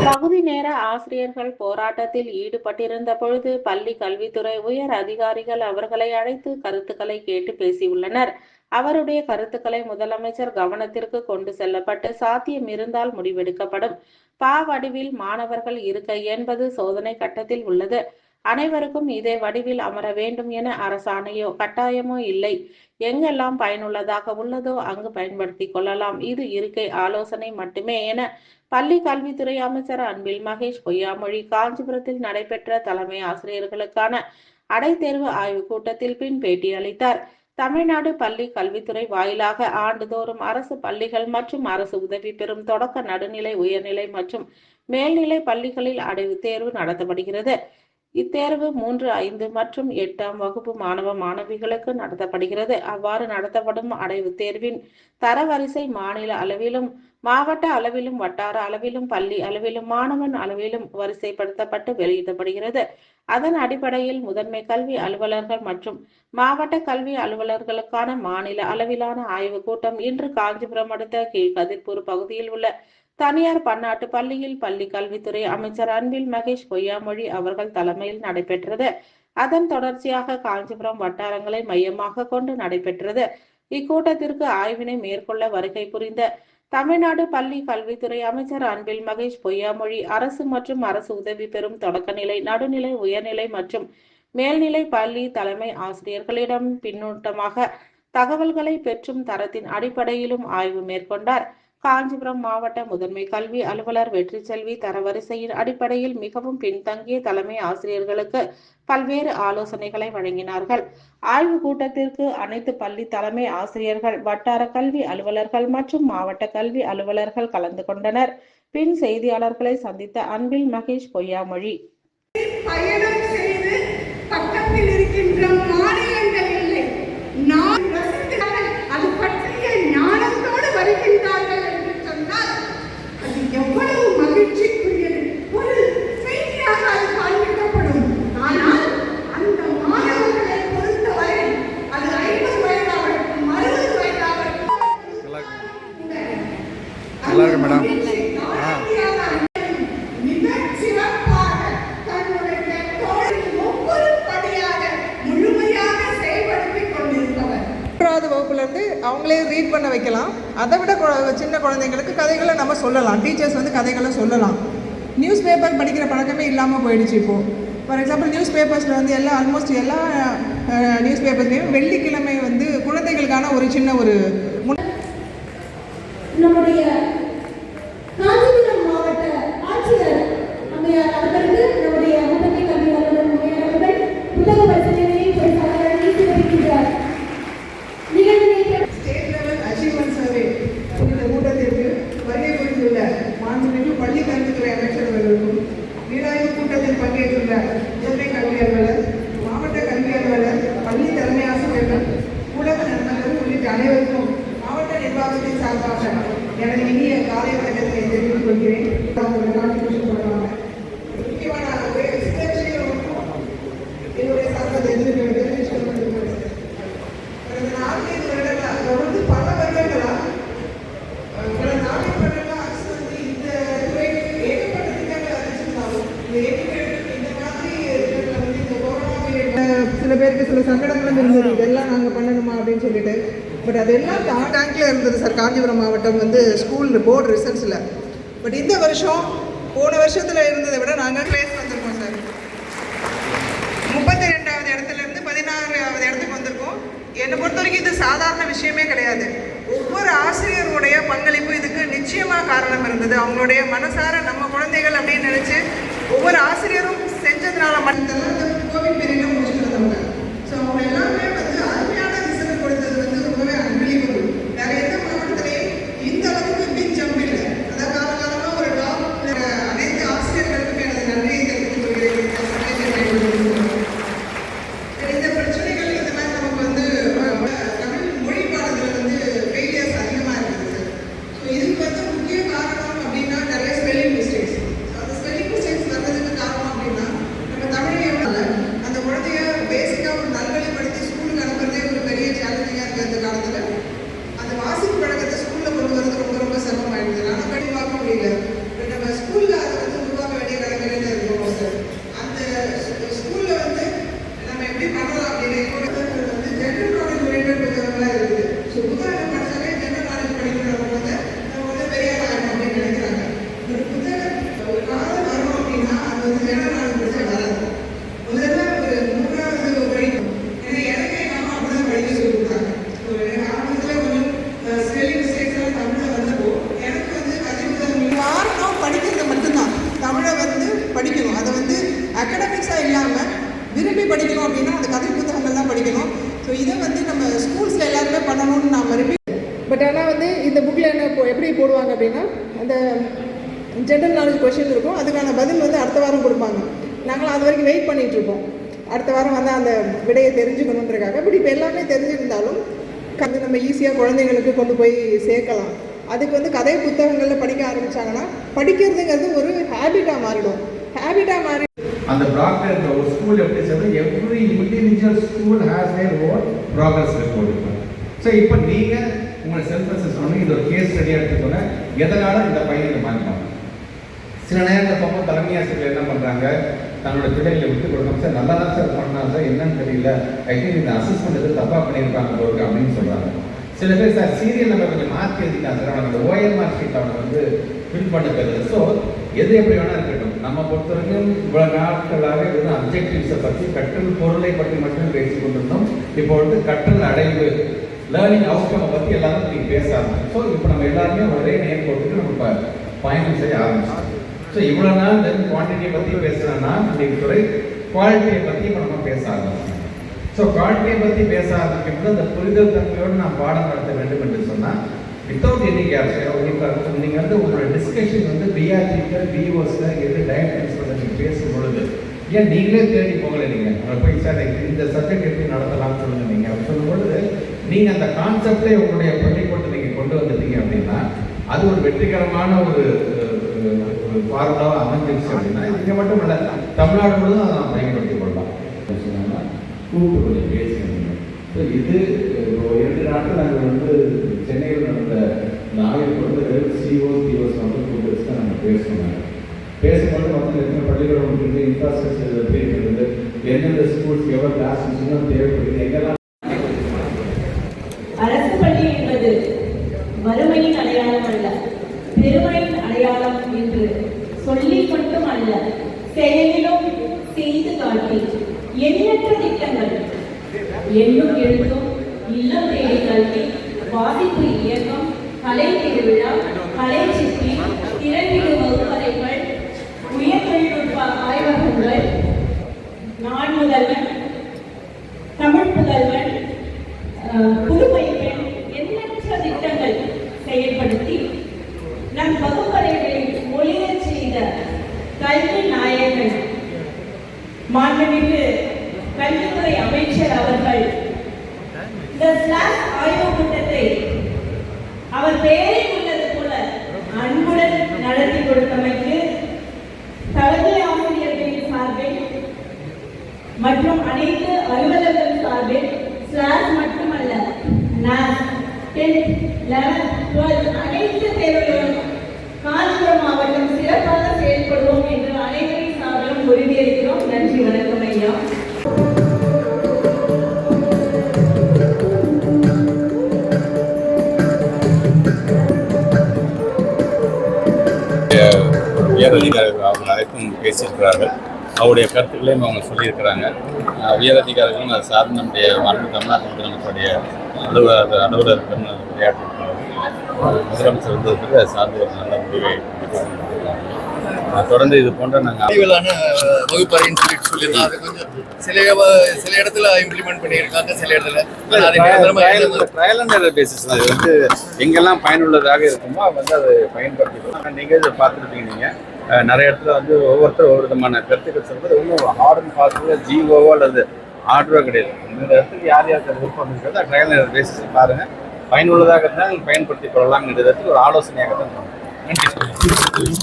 பகுதி நேர ஆசிரியர்கள் போராட்டத்தில் ஈடுபட்டிருந்த பொழுது பள்ளி கல்வித்துறை உயர் அதிகாரிகள் அவர்களை அழைத்து கருத்துக்களை கேட்டு பேசியுள்ளனர். அவருடைய கருத்துக்களை முதலமைச்சர் கவனத்திற்கு கொண்டு செல்லப்பட்டு சாத்தியம் இருந்தால் முடிவெடுக்கப்படும். பா வடிவில் மாணவர்கள் இருக்கை என்பது சோதனை கட்டத்தில் உள்ளது. அனைவருக்கும் இதே வடிவில் அமர வேண்டும் என அரசாணையோ கட்டாயமோ இல்லை. எங்கெல்லாம் பயனுள்ளதாக உள்ளதோ அங்கு பயன்படுத்திக் கொள்ளலாம். இது இருக்கை ஆலோசனை மட்டுமே என பள்ளி கல்வித்துறை அமைச்சர் அன்பில் மகேஷ் பொய்யாமொழி காஞ்சிபுரத்தில் நடைபெற்ற தலைமை ஆசிரியர்களுக்கான அடைத்தேர்வு ஆய்வுக் கூட்டத்தில் பின் பேட்டியளித்தார். தமிழ்நாடு பள்ளி கல்வித்துறை வாயிலாக ஆண்டுதோறும் அரசு பள்ளிகள் மற்றும் அரசு உதவி பெறும் தொடக்க, நடுநிலை, உயர்நிலை மற்றும் மேல்நிலை பள்ளிகளில் அடைவுத் தேர்வு நடத்தப்படுகிறது. இத்தேர்வு 3, 5 மற்றும் 8ஆம் வகுப்பு மாணவ மாணவிகளுக்கு நடத்தப்படுகிறது. அவ்வாறு நடத்தப்படும் அடைவுத் தேர்வின் தரவரிசை மாநில அளவிலும், மாவட்ட அளவிலும், வட்டார அளவிலும், பள்ளி அளவிலும், மாணவன் அளவிலும் வரிசைப்படுத்தப்பட்டு வெளியிடப்படுகிறது. அதன் அடிப்படையில் முதன்மை கல்வி அலுவலர்கள் மற்றும் மாவட்ட கல்வி அலுவலர்களுக்கான மாநில அளவிலான ஆய்வுக் கூட்டம் இன்று காஞ்சிபுரம் அடுத்த கீழ்கதிர்பூர் பகுதியில் உள்ள தனியார் பன்னாட்டு பள்ளியில் பள்ளி கல்வித்துறை அமைச்சர் அன்பில் மகேஷ் பொய்யாமொழி அவர்கள் தலைமையில் நடைபெற்றது. அதன் தொடர்ச்சியாக காஞ்சிபுரம் வட்டாரங்களை மையமாக கொண்டு நடைபெற்றது. இக்கூட்டத்திற்கு ஆய்வினை மேற்கொள்ள வருகை புரிந்த தமிழ்நாடு பள்ளி கல்வித்துறை அமைச்சர் அன்பில் மகேஷ் பொய்யாமொழி அரசு மற்றும் அரசு உதவி பெறும் தொடக்கநிலை, நடுநிலை, உயர்நிலை மற்றும் மேல்நிலை பள்ளி தலைமை ஆசிரியர்களிடம் பின்னூட்டமாக தகவல்களை பெற்றும் தரத்தின் அடிப்படையிலும் ஆய்வு மேற்கொண்டார். காஞ்சிபுரம் மாவட்ட முதன்மை கல்வி அலுவலர் வெற்றி செல்வி தரவரிசையின் அடிப்படையில் மிகவும் பின்தங்கிய தலைமை ஆசிரியர்களுக்கு பல்வேறு ஆலோசனைகளை வழங்கினார்கள். ஆய்வு கூட்டத்திற்கு அனைத்து பள்ளி தலைமை ஆசிரியர்கள், வட்டார கல்வி அலுவலர்கள் மற்றும் மாவட்ட கல்வி அலுவலர்கள் கலந்து கொண்டனர். பின் செய்தியாளர்களை சந்தித்த அன்பில் மகேஷ் பொய்யாமொழி, பயணம் செய்து பக்கத்தில் இருக்கின்ற மாநிலங்கள் இல்லை, அது பற்றிய ஞானத்தோடு வருகின்றார்கள் என்று சொன்னால் அது எவ்வளவு மகிழ்ச்சிக்குரியது. ஒரு செய்தியாக அது காண்பிக்கப்படும். ஆனால் அந்த மாணவர்களை பொறுத்தவரை அது 50 வயதாகட்டும், 60 வயதாகட்டும், வகுப்புலேருந்து அவங்களே ரீட் பண்ண வைக்கலாம். அதை விட சின்ன குழந்தைங்களுக்கு கதைகளை நம்ம சொல்லலாம். டீச்சர்ஸ் வந்து கதைகளை சொல்லலாம். நியூஸ் பேப்பர் படிக்கிற பழக்கமே இல்லாமல் போயிடுச்சு இப்போது. ஃபார் எக்ஸாம்பிள் நியூஸ் பேப்பர்ஸில் வந்து ஆல்மோஸ்ட் எல்லா நியூஸ் பேப்பர்ஸ்லேயும் வெள்ளிக்கிழமை வந்து குழந்தைகளுக்கான ஒரு சின்ன ஒரு நம்முடைய காஞ்சிபுரம் மாவட்ட ஆட்சியர் அம்மையார் அவர்களுக்கு நம்முடைய முதன்மை கல்வி அலுவலர் அவர்கள் புத்தக பரிசீலனையை வழங்கி சிறப்பிக்கின்றார். ஸ்டேட் லெவல் அச்சீவ்மெண்ட் சர்வே இந்த கூட்டத்திற்கு வருகை புரிந்துள்ள மாண்புமிகு பள்ளி கல்வித்துறை அமைச்சர் அவர்களுக்கும், நீராய்வு கூட்டத்தில் பங்கேற்றுள்ள முதன்மை கல்வி அலுவலர், மாவட்ட கல்வி அலுவலர், பள்ளி தலைமை ஆசிரியர்கள், ஊடக நண்பர்கள் உள்ளிட்ட அனைவருக்கும் மாவட்ட நிர்வாகத்தின் சார்பாக எனது இனிய காலை வணக்கத்தை தெரிவித்துக் கொள்கிறேன். கான்ட்ரிபியூஷன் பண்ணுவாங்க. முக்கியமான என்னுடைய சார்பாக தெரிவிச்சுக்கொள்கிறேன். கடந்த 4 வருடங்களாக தொடர்ந்து பல வருடங்களாக அரசு வந்து இந்த துறைக்கு ஏகப்பட்ட திட்டங்கள் அறிவிச்சிருந்தாலும் இந்த மாதிரி வந்து இந்த கொரோனா பீரியட் சில பேருக்கு சில சங்கடங்களும் இருந்தது. இதெல்லாம் நாங்கள் பண்ணணுமா அப்படின்னு சொல்லிட்டு. பட் அதெல்லாம் டேங்க்ல இருந்தது சார். காஞ்சிபுரம் மாவட்டம் வந்து ஸ்கூல் போர்டு ரிசல்ட்ஸில். பட் இந்த வருஷம் போன வருஷத்தில் இருந்ததை விட நாங்கள் பிளேஸ் வந்திருக்கோம் சார். 32வது இடத்துலேருந்து 16வது இடத்துக்கு வந்திருக்கோம். என்னை பொறுத்த வரைக்கும் இது சாதாரண விஷயமே கிடையாது. ஒவ்வொரு ஆசிரியருடைய பங்களிப்பு இதுக்கு நிச்சயமாக காரணம் இருந்தது. அவங்களுடைய மனசார நம்ம குழந்தைகள் அப்படின்னு நினச்சி ஒவ்வொரு ஆசிரியரும் செஞ்சதுனால மட்டும்தான் கோவிட் பீரியட் முடிச்சுருந்தவங்க. ஸோ அவங்க எல்லாமே வந்து அருமையான ரிசல்ட் கொடுத்தது வந்து ரொம்பவே அன்பிலீவபிள். வேற எந்த மாவட்டத்திலையும் இந்த அளவுக்கு பிக் ஜம்ப் இல்லை. அதாவது காலகாலமாக ஒரு டாப் அனைத்து ஆசிரியர்களுக்கும் எனது நன்றியை தெரிவித்துக் கொள்கிறேன். இந்த பிரச்சனைகள் இந்த மாதிரி நமக்கு வந்து தமிழ் மொழி பாடத்தில் வந்து ஃபெயிலியர்ஸ் அதிகமாக இருக்குது சார். ஸோ இதுக்கு வந்து முக்கிய காரணம் அப்படின்னா நிறைய ஸ்பெல்லிங் மிஸ்டேக்ஸ். அந்த ஸ்பெல்லிங் மிஸ்டேக்ஸ் வர்றதுக்கு காரணம் அப்படின்னா நம்ம தமிழ் படிக்கணும் அப்படின்னா அந்த கதை புத்தகங்கள் தான் படிக்கணும். ஸோ இதை வந்து நம்ம ஸ்கூல்ஸில் எல்லாருமே பண்ணணும்னு நான் ரிப்பீட். பட் ஆனால் வந்து இந்த புக்கில் என்ன எப்படி போடுவாங்க அப்படின்னா, அந்த ஜென்ரல் நாலேஜ் கொஷின் இருக்கும், அதுக்கான பதில் வந்து அடுத்த வாரம் கொடுப்பாங்க. நாங்களும் அது வரைக்கும் வெயிட் பண்ணிகிட்ருப்போம், அடுத்த வாரம் வந்து அந்த விடையை தெரிஞ்சுக்கணுன்றக்காக. பட் இப்போ எல்லாமே தெரிஞ்சிருந்தாலும் அது நம்ம ஈஸியாக குழந்தைங்களுக்கு கொண்டு போய் சேர்க்கலாம். அதுக்கு வந்து கதை புத்தகங்களில் படிக்க ஆரம்பித்தாங்கன்னா படிக்கிறதுங்கிறது ஒரு ஹேபிட்டாக மாறிடும். ஹேபிட்டாக மாறி அந்த ப்ராக்ரஸ் ஒரு ஸ்கூல் எப்படி சொல்றது, every individual school has their own progress report. So இப்போ நீங்கள் உங்களை செல்ஃப் அசஸ் பண்ணி இது ஒரு கேஸ் ஸ்டடியாக எடுத்துக்கோங்க. எதனால இந்த பையன் இந்த மாதிரி பண்ணலாம். சில நேரத்தில் ரொம்ப தலைமை ஆசிரியர் என்ன பண்ணுறாங்க, தன்னோட பிள்ளைகளை விட்டு கொடுக்கணும். சார் நல்லா தான் சார் பண்ணாங்க சார், என்னன்னு தெரியல, ஐ திங்க் இந்த அசஸ்மெண்ட் எது தப்பாக பண்ணியிருக்காங்க ஒரு அப்படின்னு சொல்கிறாங்க. சில பேர் சார் சீரியல் நம்ம கொஞ்சம் மாற்றி எழுதிட்டாங்க சார், அவனுக்கு ஓஎம்ஆர் ஷீட் அவனை வந்து ஃபில் பண்ண தெரியுது. ஸோ எது எப்படி வேணால் இருக்கட்டும், நம்ம பொறுத்த வரைக்கும் இவ்வளோ நாட்களாக வெறும் அப்ஜெக்டிவ்ஸை பற்றி கற்றல் பொருளை பற்றி மட்டும் பேசி கொண்டிருந்தோம். இப்போ வந்து கற்றல் அடைவு லேர்னிங் அவுட்கமை பற்றி எல்லாரும் நீங்கள் பேச ஆரம்பிச்சோம். ஸோ இப்போ நம்ம எல்லாருமே ஒரே நேம் போட்டுட்டு நம்ம இப்போ பயணம் செய்ய ஆரம்பிச்சோம். ஸோ இவ்வளோ நாள் குவான்டிட்டியை பற்றி பேசுகிறோன்னா இன்றைக்கு துறை குவாலிட்டியை பற்றி இப்போ நம்ம பேச ஆரம்பிச்சோம். ஸோ குவாலிட்டியை பற்றி பேச ஆரம்பிக்கும்போது அந்த புரிதல் தன்மையோடு நான் பாடம் நடத்த வேண்டும் என்று சொன்னால் வித்தவுட் எனி கேப்ஸ் நீங்கள் வந்து உங்களோட டிஸ்கஷன் வந்து பிஆர்டிக்கு பிஓஸில் எது டைரக்டர்ஸ் பண்ண நீங்கள் பேசும்பொழுது ஏன் நீங்களே தேடி போகலை, நீங்கள் உங்களை போய் சார் இந்த சப்ஜெக்ட் எப்படி நடத்தலாம்னு சொல்லுங்கள். நீங்கள் அப்படி சொல்லும்பொழுது நீங்கள் அந்த கான்செப்டே உங்களுடைய பள்ளிக்கூடத்தை நீங்கள் கொண்டு வந்துட்டீங்க அப்படின்னா அது ஒரு வெற்றிகரமான ஒரு ஃபார்முலாவாக அமைஞ்சிருச்சு அப்படின்னா இங்கே மட்டும் இல்லை, தமிழ்நாடு முழுவதும் அதை நான் பயன்படுத்திக் கொள்ளலாம். சொன்னாங்கன்னா கூப்பிட்டு கொஞ்சம் பேசுகிறீங்க. ஸோ இது 2 நாட்கள் நாங்கள் வந்து சென்னையில் நடந்த நாளைக்கு வந்து சிஓஸ் வந்து கூப்பிட்டு வச்சு தான் நாங்கள் பேசணும். பேசும்போது மொத்தம் எத்தனை பள்ளிகள் இருக்குது, இன்ஃப்ராஸ்ட்ரக்சர் எப்படி இருக்கிறது, எந்தெந்த ஸ்கூல்ஸ் எவ்வளோ கிளாஸ் தேவைப்படுது, எங்கெல்லாம். அரசு பள்ளி என்பது வறுமையின் அடையாளம் அல்ல, பெருமையின் அடையாளம் என்று சொல்லி மட்டும் அல்ல, செயலிலும் செய்து காட்டி எண்ணற்ற திட்டங்கள், எண்ணும் எழுத்தும், இல்லம் தேடி கல்வி, வாசிப்பு இயக்கம், கலை திருவிழா, கலை சிற்பி, திறன்மிகு வகுப்பறைகள், உயர் தொழில்நுட்ப ஆய்வகங்கள், நான் முதல்வன், தமிழ் புதல்வன், புதுமைப்பெண், எண்ணற்ற திட்டங்கள் செயல்படுத்தி நம் வகுப்பறைகளில் ஒளிரச் செய்த கல்வி நாயகன் மாண்புமிகு கல்வித்துறை அமைச்சர் அவர்கள் இந்த ஸ்லாஷ் ஆய்வு கூட்டத்தை அவர் பெயரில் உள்ளது போல அன்புடன் நடத்தி கொடுத்தமைக்கு தலைமை ஆசிரியர்களின் சார்பில் மற்றும் அனைத்து அலுவலர்கள் சார்பில் ஸ்லாஷ் மட்டுமல்ல, 10th, 11th, 12th அனைத்து தேர்வுகளும் காஞ்சிபுரம் மாவட்டம் சிறப்பாக செயல்படுவோம் என்று அனைவரின் சார்பிலும் உறுதியளிக்கிறோம். நன்றி, வணக்கம் ஐயா. உயரதிகாரிகள் அவங்க அனைத்தும் பேசியிருக்கிறார்கள். அவருடைய கருத்துக்களையும் அவங்க சொல்லியிருக்கிறாங்க. உயரதிகாரிகளும் அதை சார்ந்து நம்முடைய மாநில தமிழ்நாட்டு முதலமைச்சருடைய அலுவலர்கள் விளையாட்டு முதலமைச்சர் வந்ததுக்கு அதை சார்ந்து ஒரு நல்ல முடிவை தொடர்ந்து இது போன்ற நாங்கள் வகுப்பறைன்னு சொல்லியிருந்தோம். அது கொஞ்சம் சில இடத்துல இம்ப்ளிமெண்ட் பண்ணியிருக்காங்க, சில இடத்துல ட்ரையல் அண்ட் எரர் பேசிஸ் தான். இது வந்து எங்கெல்லாம் பயனுள்ளதாக இருக்குமோ வந்து அதை பயன்படுத்திக்கணும். நீங்கள் இதை பார்த்துருப்பீங்க. நீங்கள் நிறைய இடத்துல வந்து ஒவ்வொருத்தரும் ஒவ்வொரு விதமான கருத்துக்கள் சொல்றது ஒன்றும் ஹார்ட் அண்ட் ஃபாஸ்ட் ஜிஓவோ அல்லது ஆர்டரோ கிடையாது. இந்த இடத்துக்கு யார் யாருக்கு விருப்பம் இருக்கிறதோ ட்ரையல் அண்ட் எரர் பேசிஸ் பாருங்கள். பயனுள்ளதாக இருந்தால் பயன்படுத்திக் கொள்ளலாம் என்ற இடத்துக்கு ஒரு ஆலோசனையாக தான். நன்றி.